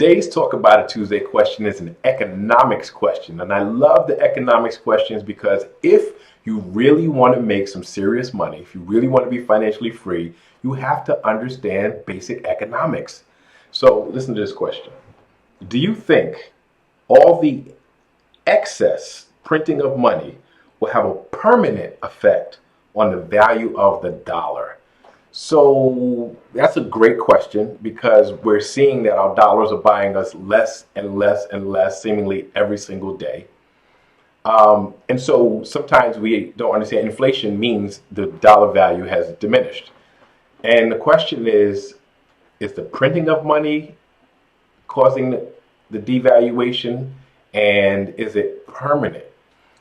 Today's Talk About It Tuesday question is an economics question. And I love the economics questions because if you really want to make some serious money, if you really want to be financially free, you have to understand basic economics. So listen to this question. Do you think all the excess printing of money will have a permanent effect on the value of the dollar? So that's a great question because we're seeing that our dollars are buying us less and less and less seemingly every single day. And so sometimes we don't understand inflation means the dollar value has diminished. And the question is the printing of money causing the devaluation, and is it permanent?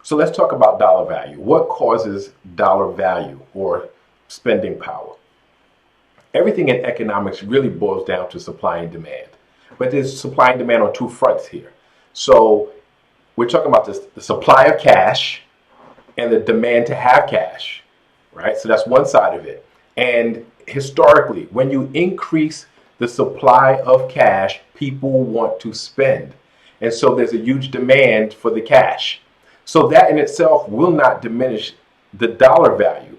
So let's talk about dollar value. What causes dollar value or spending power? Everything in economics really boils down to supply and demand. But there's supply and demand on two fronts here. So we're talking about the supply of cash and the demand to have cash, right? So that's one side of it. And historically, when you increase the supply of cash, people want to spend. And so there's a huge demand for the cash. So that in itself will not diminish the dollar value.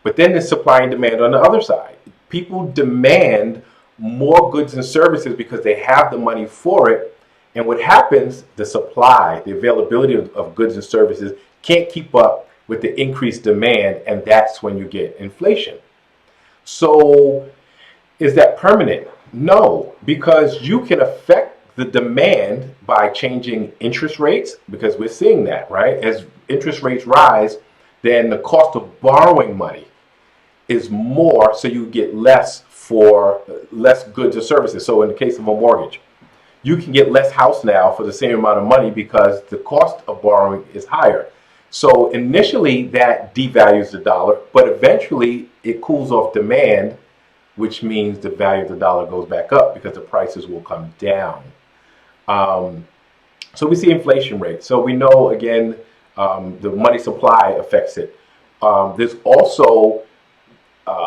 But then there's supply and demand on the other side. People demand more goods and services because they have the money for it. And what happens, the supply, the availability of goods and services can't keep up with the increased demand, and that's when you get inflation. So is that permanent? No, because you can affect the demand by changing interest rates, because we're seeing that, right? As interest rates rise, then the cost of borrowing money is more, so you get less for less goods or services. So in the case of a mortgage, you can get less house now for the same amount of money because the cost of borrowing is higher. So initially that devalues the dollar, but eventually it cools off demand, which means the value of the dollar goes back up because the prices will come down. So we see inflation rates. So we know, again, the money supply affects it. There's also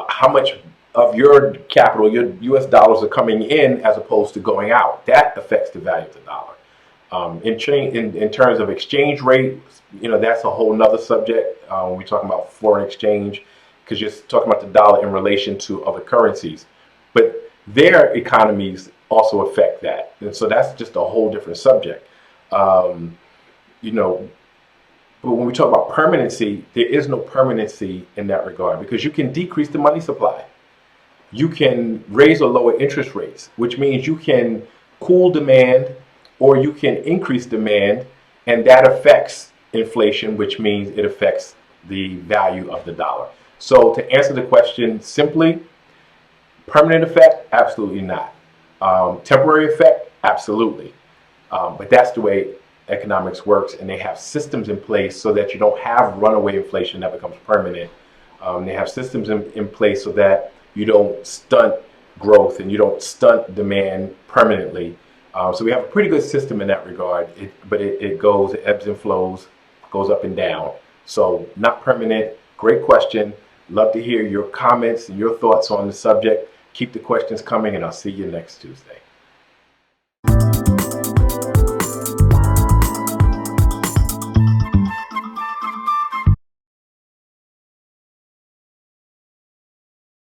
how much of your capital, your US dollars, are coming in as opposed to going out. That affects the value of the dollar. In terms of exchange rate, that's a whole nother subject when we're talking about foreign exchange, because you're talking about the dollar in relation to other currencies. But their economies also affect that. And so that's just a whole different subject. But when we talk about permanency, there is no permanency in that regard because you can decrease the money supply. You can raise or lower interest rates, which means you can cool demand or you can increase demand, and that affects inflation, which means it affects the value of the dollar. So to answer the question simply, permanent effect? Absolutely not. Temporary effect? Absolutely. But that's the way economics works, and they have systems in place so that you don't have runaway inflation that becomes permanent. They have systems in place so that you don't stunt growth and you don't stunt demand permanently. So we have a pretty good system in that regard, but it ebbs and flows, goes up and down. So not permanent. Great question. Love to hear your comments and your thoughts on the subject. Keep the questions coming, and I'll see you next Tuesday.